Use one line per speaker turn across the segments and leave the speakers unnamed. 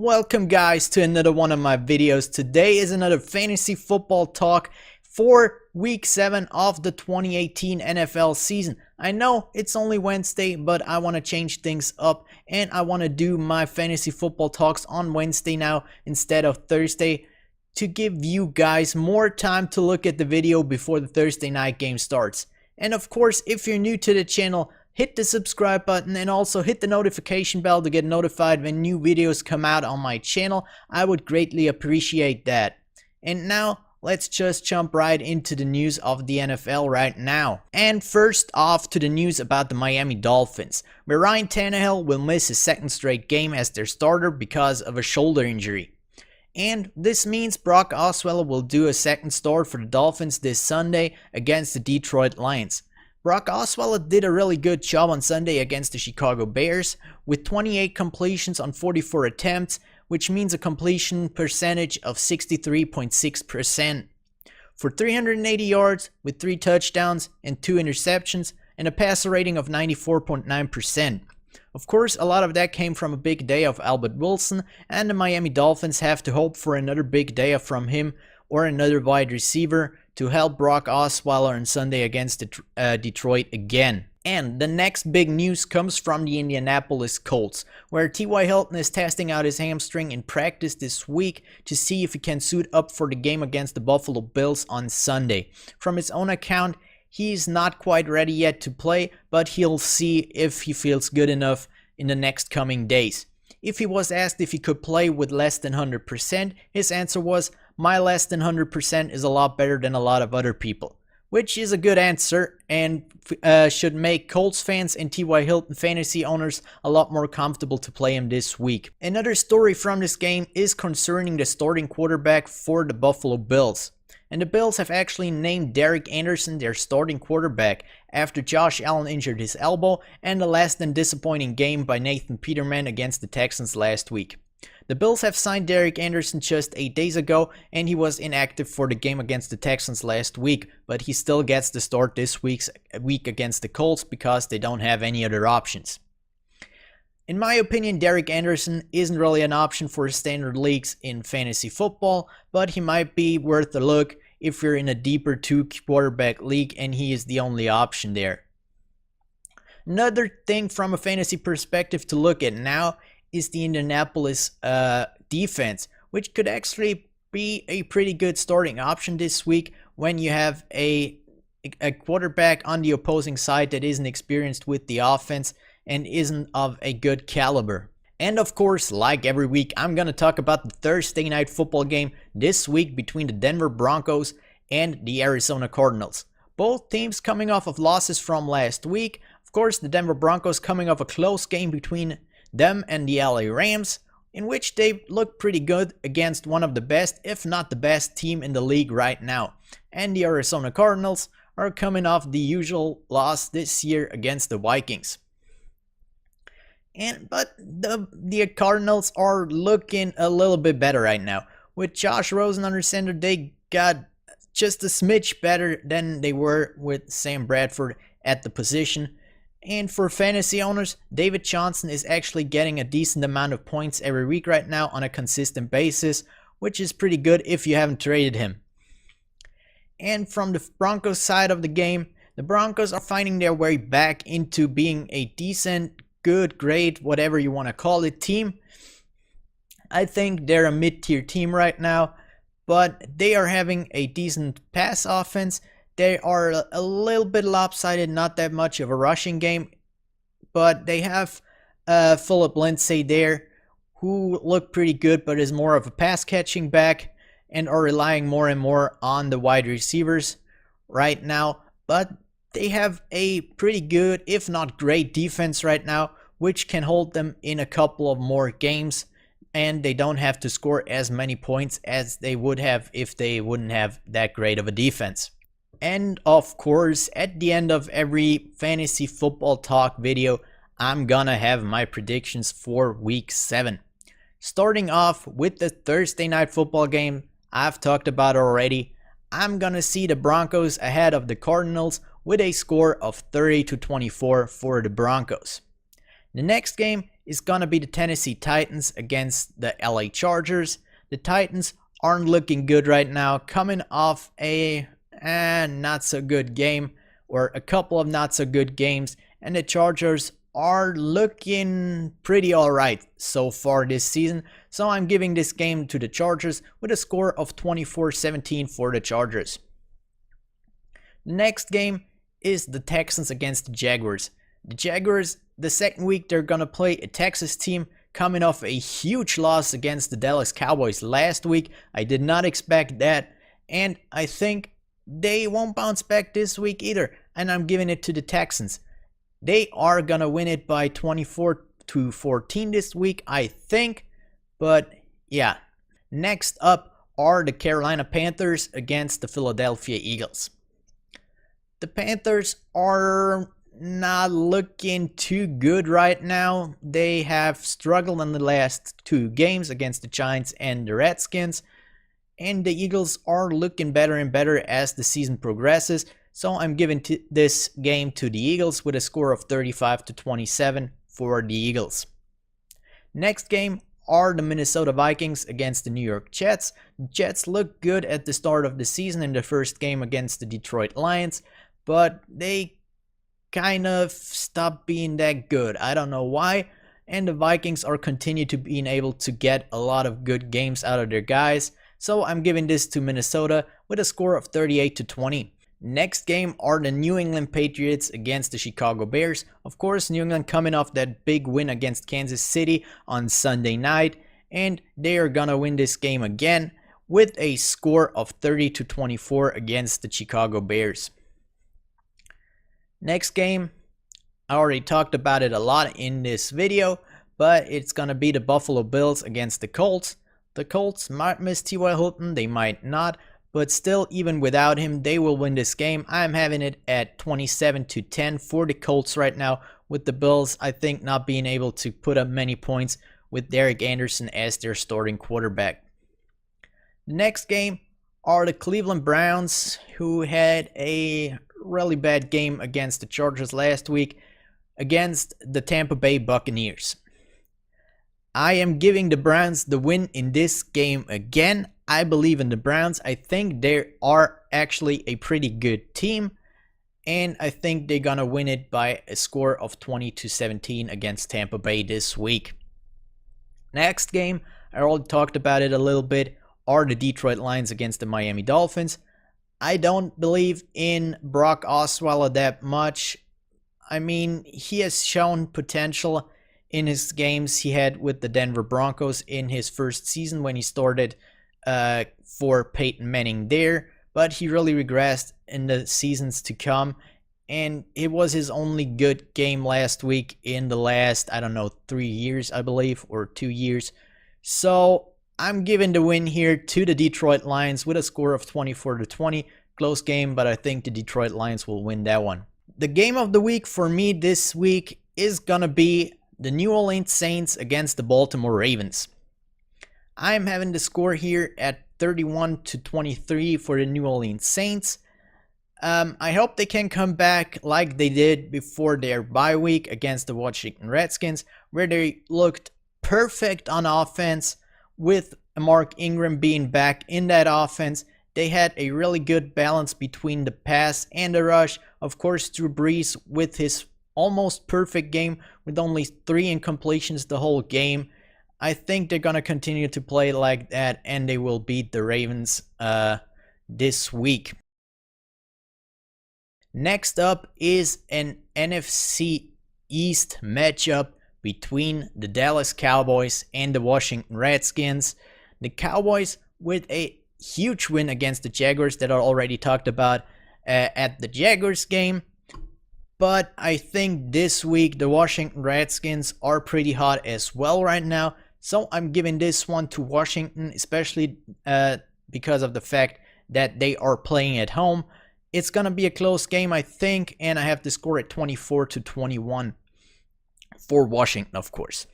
Welcome guys to another one of my videos. Today is another fantasy football talk for week 7 of the 2018 NFL season. I know it's only Wednesday, but I want to change things up and I want to do my fantasy football talks on Wednesday now instead of Thursday to give you guys more time to look at the video before the Thursday night game starts. And of course, if you're new to the channel, hit the subscribe button and also hit the notification bell to get notified when new videos come out on my channel. I would greatly appreciate that. And now, let's just jump right into the news of the NFL right now. And first off to the news about the Miami Dolphins, where Ryan Tannehill will miss his second straight game as their starter because of a shoulder injury. And this means Brock Osweiler will do a second start for the Dolphins this Sunday against the Detroit Lions. Brock Osweiler did a really good job on Sunday against the Chicago Bears with 28 completions on 44 attempts, which means a completion percentage of 63.6%. For 380 yards with 3 touchdowns and 2 interceptions and a passer rating of 94.9%. Of course, a lot of that came from a big day of Albert Wilson, and the Miami Dolphins have to hope for another big day from him or another wide receiver to help Brock Osweiler on Sunday against Detroit again. And the next big news comes from the Indianapolis Colts, where T.Y. Hilton is testing out his hamstring in practice this week to see if he can suit up for the game against the Buffalo Bills on Sunday. From his own account, he's not quite ready yet to play, but he'll see if he feels good enough in the next coming days. If he was asked if he could play with less than 100%, his answer was, "My less than 100% is a lot better than a lot of other people," which is a good answer and should make Colts fans and T.Y. Hilton fantasy owners a lot more comfortable to play him this week. Another story from this game is concerning the starting quarterback for the Buffalo Bills. And the Bills have actually named Derek Anderson their starting quarterback after Josh Allen injured his elbow and a less than disappointing game by Nathan Peterman against the Texans last week. The Bills have signed Derek Anderson just 8 days ago, and he was inactive for the game against the Texans last week, but he still gets the start this week against the Colts because they don't have any other options. In my opinion, Derek Anderson isn't really an option for standard leagues in fantasy football, but he might be worth a look if you're in a deeper 2-quarterback league and he is the only option there. Another thing from a fantasy perspective to look at now is the Indianapolis defense, which could actually be a pretty good starting option this week when you have a quarterback on the opposing side that isn't experienced with the offense and isn't of a good caliber. And of course, like every week, I'm going to talk about the Thursday night football game this week between the Denver Broncos and the Arizona Cardinals. Both teams coming off of losses from last week. Of course, the Denver Broncos coming off a close game between them and the LA Rams, in which they look pretty good against one of the best, if not the best team in the league right now. And the Arizona Cardinals are coming off the usual loss this year against the Vikings. But the Cardinals are looking a little bit better right now. With Josh Rosen under center, they got just a smidge better than they were with Sam Bradford at the position. And for fantasy owners, David Johnson is actually getting a decent amount of points every week right now on a consistent basis, which is pretty good if you haven't traded him. And from the Broncos side of the game, the Broncos are finding their way back into being a decent, good, great, whatever you want to call it, team. I think they're a mid-tier team right now, but they are having a decent pass offense. They are a little bit lopsided, not that much of a rushing game, but they have Philip Lindsay there, who look pretty good, but is more of a pass-catching back, and are relying more and more on the wide receivers right now. But they have a pretty good, if not great, defense right now, which can hold them in a couple of more games, and they don't have to score as many points as they would have if they wouldn't have that great of a defense. And of course, at the end of every fantasy football talk video, I'm gonna have my predictions for week 7. Starting off with the Thursday night football game I've talked about already, I'm gonna see the Broncos ahead of the Cardinals with a score of 30-24 for the Broncos. The next game is gonna be the Tennessee Titans against the LA Chargers. The Titans aren't looking good right now, coming off a not so good game, or a couple of not so good games, and the Chargers are looking pretty alright so far this season. So I'm giving this game to the Chargers with a score of 24-17 for the Chargers. The next game is the Texans against the Jaguars. The Jaguars, the second week, they're gonna play a Texas team coming off a huge loss against the Dallas Cowboys last week. I did not expect that, and I think they won't bounce back this week either, and I'm giving it to the Texans. They are gonna win it by 24-14 this week, I think, but yeah. Next up are the Carolina Panthers against the Philadelphia Eagles. The Panthers are not looking too good right now. They have struggled in the last two games against the Giants and the Redskins, and the Eagles are looking better and better as the season progresses. So I'm giving this game to the Eagles with a score of 35-27 for the Eagles. Next game are the Minnesota Vikings against the New York Jets. The Jets looked good at the start of the season in the first game against the Detroit Lions, but they kind of stopped being that good. I don't know why. And the Vikings are continue to being able to get a lot of good games out of their guys. So I'm giving this to Minnesota with a score of 38-20. Next game are the New England Patriots against the Chicago Bears. Of course, New England coming off that big win against Kansas City on Sunday night, and they are gonna win this game again with a score of 30-24 against the Chicago Bears. Next game, I already talked about it a lot in this video, but it's gonna be the Buffalo Bills against the Colts. The Colts might miss T.Y. Hilton, they might not, but still, even without him, they will win this game. I'm having it at 27-10 for the Colts right now, with the Bills, I think, not being able to put up many points with Derek Anderson as their starting quarterback. The next game are the Cleveland Browns, who had a really bad game against the Chargers last week against the Tampa Bay Buccaneers. I am giving the Browns the win in this game again. I believe in the Browns. I think they are actually a pretty good team, and I think they're gonna win it by a score of 20-17 against Tampa Bay this week. Next game, I already talked about it a little bit, are the Detroit Lions against the Miami Dolphins. I don't believe in Brock Osweiler that much. I mean, he has shown potential in his games he had with the Denver Broncos in his first season when he started for Peyton Manning there, but he really regressed in the seasons to come, and it was his only good game last week in the last, 3 years, I believe, or 2 years. So I'm giving the win here to the Detroit Lions with a score of 24-20. Close game, but I think the Detroit Lions will win that one. The game of the week for me this week is gonna be the New Orleans Saints against the Baltimore Ravens. I'm having the score here at 31-23 for the New Orleans Saints. I hope they can come back like they did before their bye week against the Washington Redskins, where they looked perfect on offense with Mark Ingram being back in that offense. They had a really good balance between the pass and the rush. Of course, Drew Brees with his almost perfect game with only 3 incompletions the whole game. I think they're going to continue to play like that, and they will beat the Ravens this week. Next up is an NFC East matchup between the Dallas Cowboys and the Washington Redskins. The Cowboys with a huge win against the Jaguars that I already talked about at the Jaguars game. But I think this week the Washington Redskins are pretty hot as well right now. So I'm giving this one to Washington, especially because of the fact that they are playing at home. It's going to be a close game, I think, and I have the score at 24-21 for Washington, of course.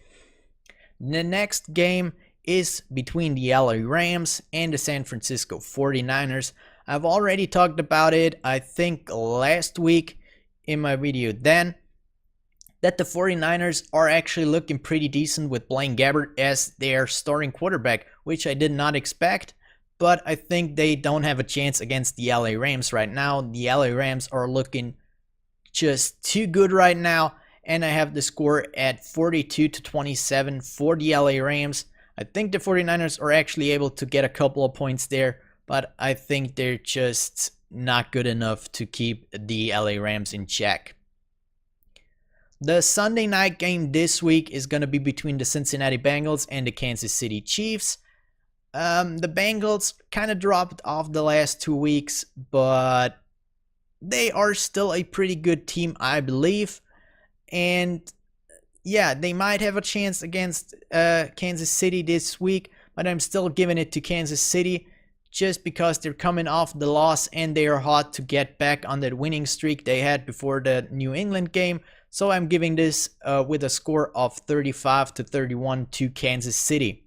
The next game is between the LA Rams and the San Francisco 49ers. I've already talked about it, I think, last week in my video then. that the 49ers are actually looking pretty decent with Blaine Gabbert as their starting quarterback, which I did not expect. But I think they don't have a chance against the LA Rams right now. The LA Rams are looking just too good right now. And I have the score at 42-27 for the LA Rams. I think the 49ers are actually able to get a couple of points there, but I think they're just not good enough to keep the LA Rams in check. The Sunday night game this week is going to be between the Cincinnati Bengals and the Kansas City Chiefs. The Bengals kind of dropped off the last 2 weeks, but they are still a pretty good team, I believe. And yeah, they might have a chance against Kansas City this week, but I'm still giving it to Kansas City just because they're coming off the loss and they are hot to get back on that winning streak they had before the New England game. So I'm giving this with a score of 35-31 to Kansas City.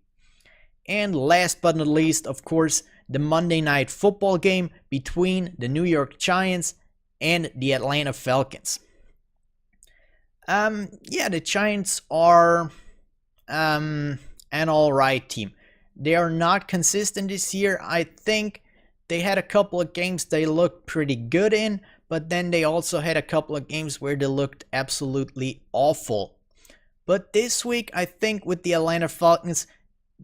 And last but not least, of course, the Monday Night Football game between the New York Giants and the Atlanta Falcons. Yeah, the Giants are an alright team. They are not consistent this year. I think they had a couple of games they looked pretty good in, but then they also had a couple of games where they looked absolutely awful. But this week, I think with the Atlanta Falcons,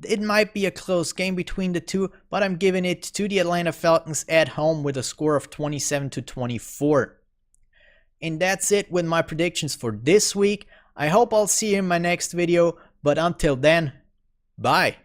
it might be a close game between the two, but I'm giving it to the Atlanta Falcons at home with a score of 27-24. And that's it with my predictions for this week. I hope I'll see you in my next video, but until then, bye.